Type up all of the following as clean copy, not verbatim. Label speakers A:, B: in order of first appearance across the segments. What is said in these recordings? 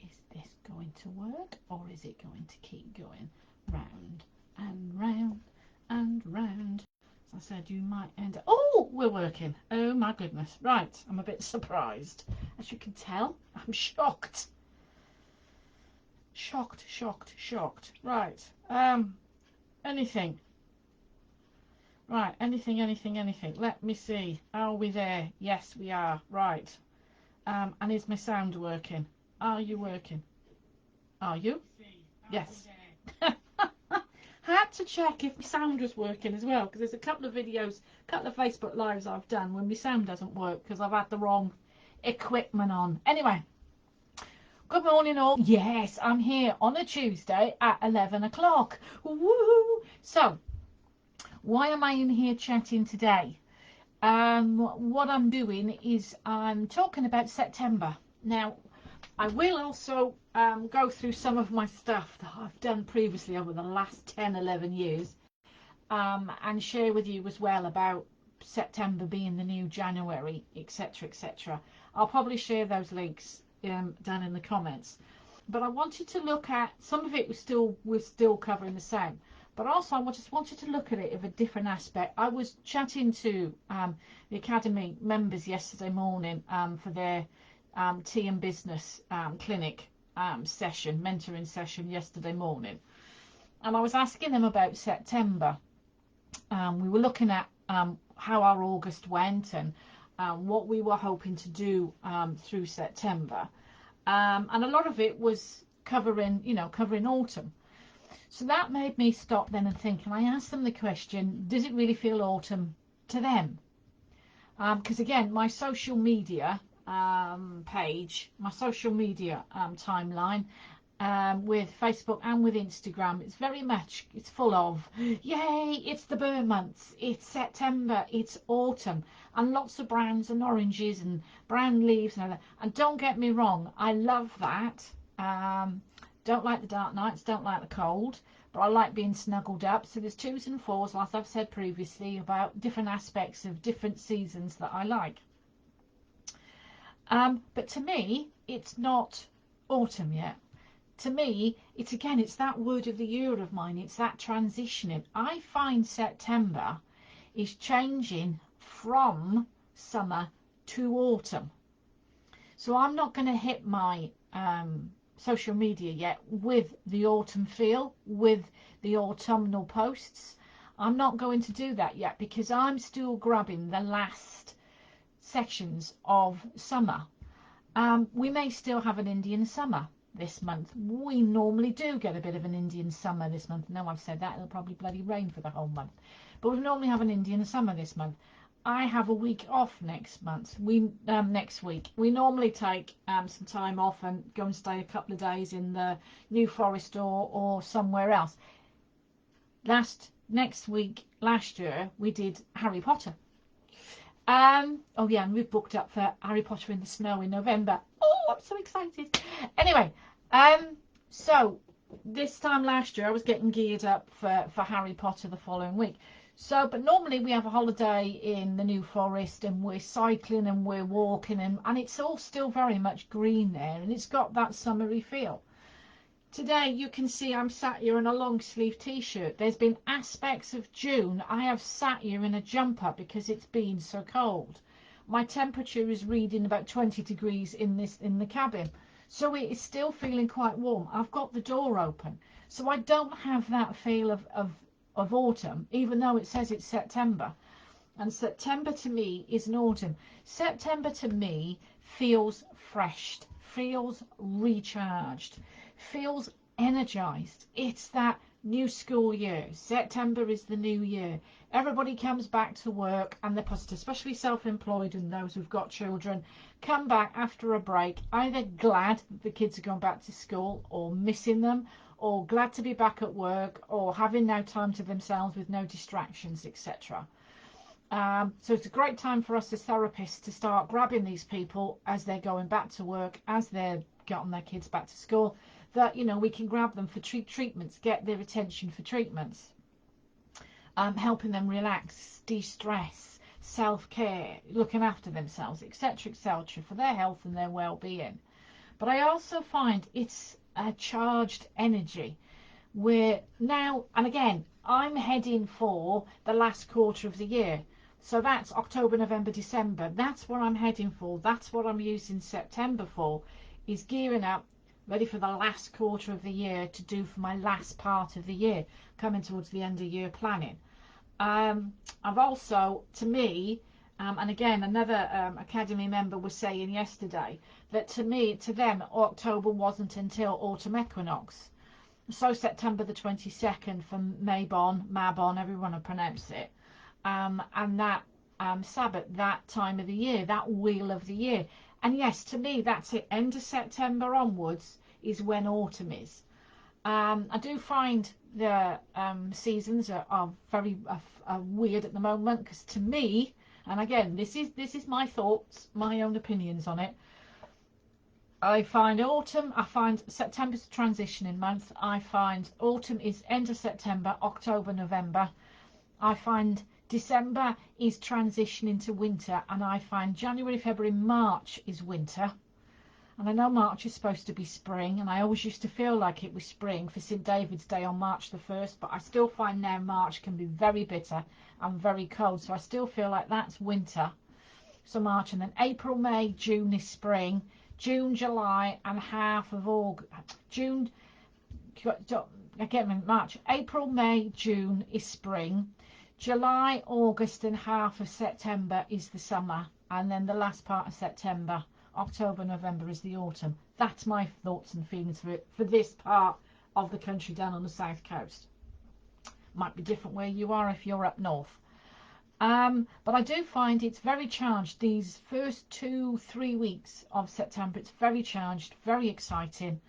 A: is this going to work, or is it going to keep going round and round and round? As I said, you might end up... Oh, we're working. Oh my goodness. Right, I'm a bit surprised. As you can tell, I'm shocked. Shocked. Right. Anything. Right, anything. Let me see. Are we there? Yes, we are. Right. And is my sound working? Are you working? Are you? Yes. Had to check if my sound was working as well, because there's a couple of videos, a couple of Facebook Lives I've done when my sound doesn't work because I've had the wrong equipment on. Anyway, good morning all. Yes, I'm here on a Tuesday at 11 o'clock. Woohoo! So, why am I in here chatting today? What I'm doing is I'm talking about September. Now, I will also go through some of my stuff that I've done previously over the last 10, 11 years and share with you as well about September being the new January, etc, etc. I'll probably share those links down in the comments. But I wanted to look at, some of it was still covering the same. But also I just wanted to look at it of a different aspect. I was chatting to the Academy members yesterday morning for their tea and business clinic session, mentoring session yesterday morning. And I was asking them about September. We were looking at how our August went and what we were hoping to do through September. And a lot of it was covering autumn. So that made me stop then and think, and I asked them the question, does it really feel autumn to them? Because again, my social media page, my social media timeline with Facebook and with Instagram, it's full of, yay, it's the burn months, it's September, it's autumn, and lots of browns and oranges and brown leaves and all that. And don't get me wrong, I love that. Don't like the dark nights, don't like the cold, but I like being snuggled up. So there's 2s and 4s, like I've said previously, about different aspects of different seasons that I like. But to me, it's not autumn yet. To me, it's that word of the year of mine. It's that transitioning. I find September is changing from summer to autumn. So I'm not going to hit my social media yet with the autumn feel, with the autumnal posts. I'm not going to do that yet because I'm still grabbing the last sections of summer. We may still have an Indian summer this month. We normally do get a bit of an Indian summer this month. No, I've said that, it'll probably bloody rain for the whole month, but we normally have an Indian summer this month. I have a week off next week. We normally take some time off and go and stay a couple of days in the New Forest or somewhere else. Last year we did Harry Potter. Oh yeah, and we've booked up for Harry Potter in the Snow in November. Oh, I'm so excited. Anyway, so this time last year I was getting geared up for Harry Potter the following week. So, but normally we have a holiday in the New Forest and we're cycling and we're walking and it's all still very much green there and it's got that summery feel. Today you can see I'm sat here in a long sleeve t-shirt. There's been aspects of June I have sat here in a jumper because it's been so cold. My temperature is reading about 20 degrees in the cabin. So it is still feeling quite warm. I've got the door open. So I don't have that feel of autumn, even though it says it's September. And September to me is an autumn. September to me feels fresh, feels recharged, feels energized. It's that new school year. September is the new year. Everybody comes back to work and they're positive, especially self-employed and those who've got children, come back after a break, either glad that the kids are going back to school or missing them, or glad to be back at work, or having no time to themselves with no distractions, etc. So it's a great time for us as therapists to start grabbing these people as they're going back to work, as they're getting their kids back to school, that, you know, we can grab them for treatments, get their attention for treatments, helping them relax, de-stress, self-care, looking after themselves, etc., etc., for their health and their well-being. But I also find it's a charged energy. We're now, and again, I'm heading for the last quarter of the year. So that's October, November, December. That's what I'm heading for. That's what I'm using September for, is gearing up, ready for the last quarter of the year to do for my last part of the year, coming towards the end of year planning. I've also, to me, and again, another Academy member was saying yesterday that to them, October wasn't until Autumn Equinox. So September the 22nd for Mabon, everyone will pronounce it. And that Sabbath, that time of the year, that wheel of the year. And yes, to me, that's it. End of September onwards is when autumn is. I do find the seasons are very weird at the moment, because to me, and again, this is my thoughts, my own opinions on it. I find September's a transitioning month. I find autumn is end of September, October, November. I find December is transitioning to winter, and I find January, February, March is winter. And I know March is supposed to be spring, and I always used to feel like it was spring for St. David's Day on March the 1st, but I still find now March can be very bitter and very cold, so I still feel like that's winter. So March, and then April, May, June is spring. June, July, and half of August. March, April, May, June is spring. July, August, and half of September is the summer, and then the last part of September, October, November is the autumn. That's my thoughts and feelings for this part of the country down on the south coast. Might be different where you are if you're up north. But I do find it's very charged. These first 2-3 weeks of September, it's very charged, very exciting.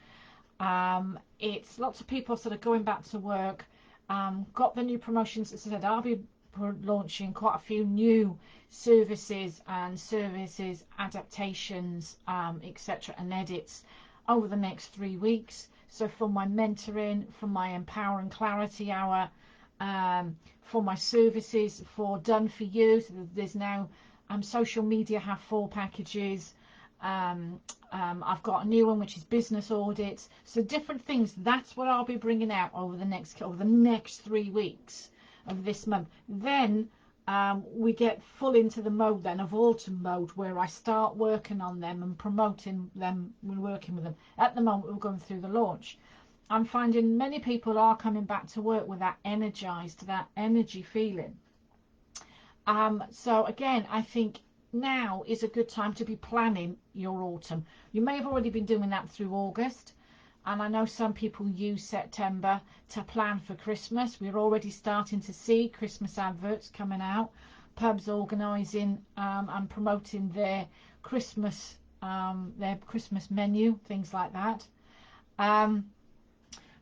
A: It's lots of people sort of going back to work. Got the new promotions. As I said, I'll be launching quite a few new services adaptations, etc. and edits over the next 3 weeks. So for my mentoring, for my Empower and Clarity Hour, for my services, for Done For You. So there's now social media have 4 packages. I've got a new one which is business audits. So different things. That's what I'll be bringing out over the next 3 weeks of this month. Then we get full into the mode then of autumn mode, where I start working on them and promoting them. We're working with them. At the moment, we're going through the launch. I'm finding many people are coming back to work with that energized, that energy feeling. So again, I think now is a good time to be planning your autumn. You may have already been doing that through August, and I know some people use September to plan for Christmas. We're already starting to see Christmas adverts coming out, pubs organising and promoting their Christmas menu, things like that.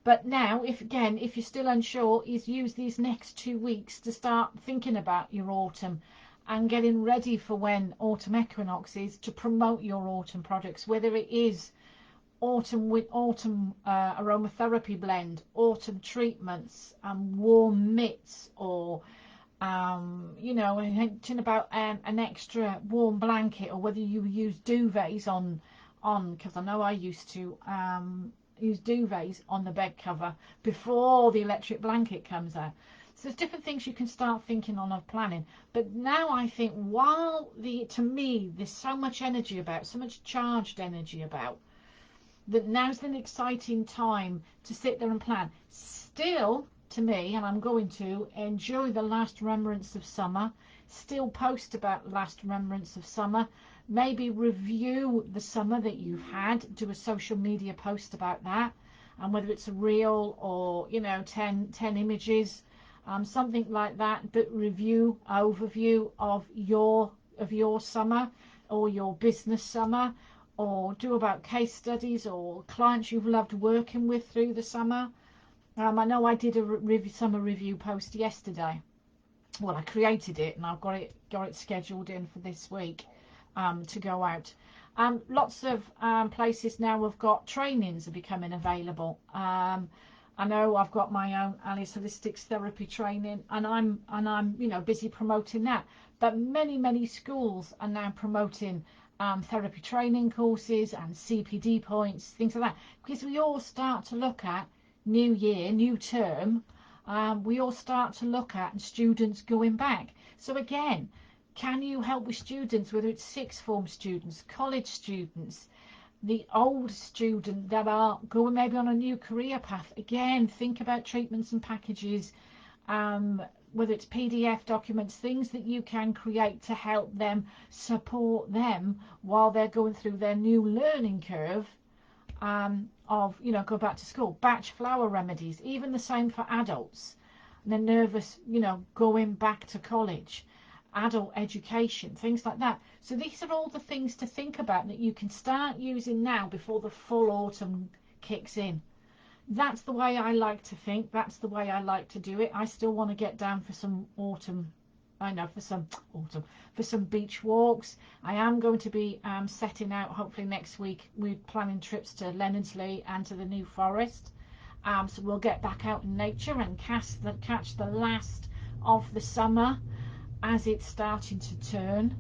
A: But now, if you're still unsure, is use these next 2 weeks to start thinking about your autumn and getting ready for when autumn equinox is, to promote your autumn products, whether it is autumn aromatherapy blend, autumn treatments, warm mitts, or thinking about an extra warm blanket, or whether you use duvets on because I know I used to use duvets on the bed cover before the electric blanket comes out. So there's different things you can start thinking on of planning. But now I think, to me there's so much energy about, so much charged energy about, that now's an exciting time to sit there and plan. Still, to me, and I'm going to enjoy the last remembrance of summer, still post about last remembrance of summer, maybe review the summer that you've had, do a social media post about that, and whether it's a reel or 10 images, something like that, but overview of your summer or your business summer, or do about case studies or clients you've loved working with through the summer. I know I did a summer review post yesterday. Well, I created it and I've got it scheduled in for this week to go out. Lots of places now have got trainings are becoming available. I know I've got my own Alice Holistics Therapy training, and I'm busy promoting that. But many schools are now promoting therapy training courses and CPD points, things like that, because we all start to look at new year, new term, we all start to look at students going back. So again, can you help with students, whether it's sixth form students, college students, the old student that are going maybe on a new career path? Again, think about treatments and packages, whether it's PDF documents, things that you can create to help them, support them while they're going through their new learning curve, of, you know, go back to school. Batch flower remedies, even the same for adults. And they're nervous, you know, going back to college, adult education, things like that. So these are all the things to think about that you can start using now before the full autumn kicks in. That's the way I like to think. That's the way I like to do it. I still want to get down for some autumn. I know, for some beach walks. I am going to be setting out hopefully next week. We're planning trips to Leonardsley and to the New Forest. So we'll get back out in nature and catch the last of the summer as it's starting to turn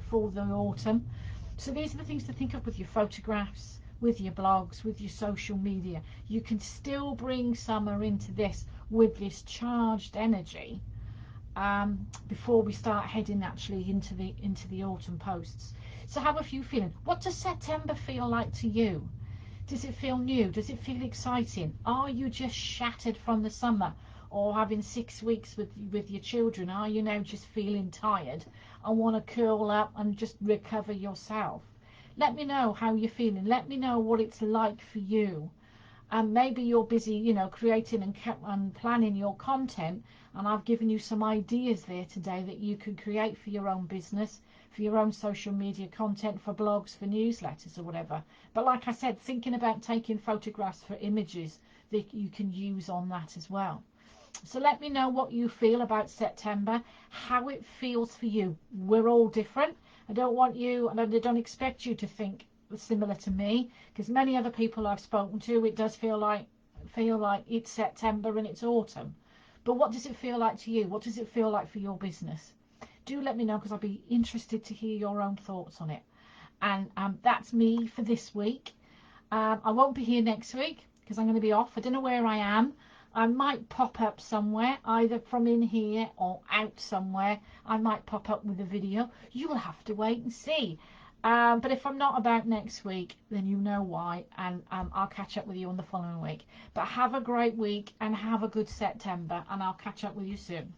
A: for the autumn. So these are the things to think of with your photographs, with your blogs, with your social media. You can still bring summer into this with this charged energy before we start heading actually into the autumn posts. So how are you feeling? What does September feel like to you? Does it feel new? Does it feel exciting? Are you just shattered from the summer, or having 6 weeks with your children? Are you now just feeling tired and want to curl up and just recover yourself? Let me know how you're feeling. Let me know what it's like for you. And maybe you're busy, you know, creating and planning your content, and I've given you some ideas there today that you can create for your own business, for your own social media content, for blogs, for newsletters or whatever. But like I said, thinking about taking photographs for images that you can use on that as well. So let me know what you feel about September, how it feels for you. We're all different. I don't want you, and I don't expect you to think similar to me, because many other people I've spoken to, it does feel like it's September and it's autumn. But what does it feel like to you? What does it feel like for your business? Do let me know, because I'll be interested to hear your own thoughts on it. And that's me for this week. I won't be here next week because I'm going to be off. I don't know where I am. I might pop up somewhere, either from in here or out somewhere. I might pop up with a video. You'll have to wait and see. But if I'm not about next week, then you know why, and I'll catch up with you on the following week. But have a great week and have a good September, and I'll catch up with you soon.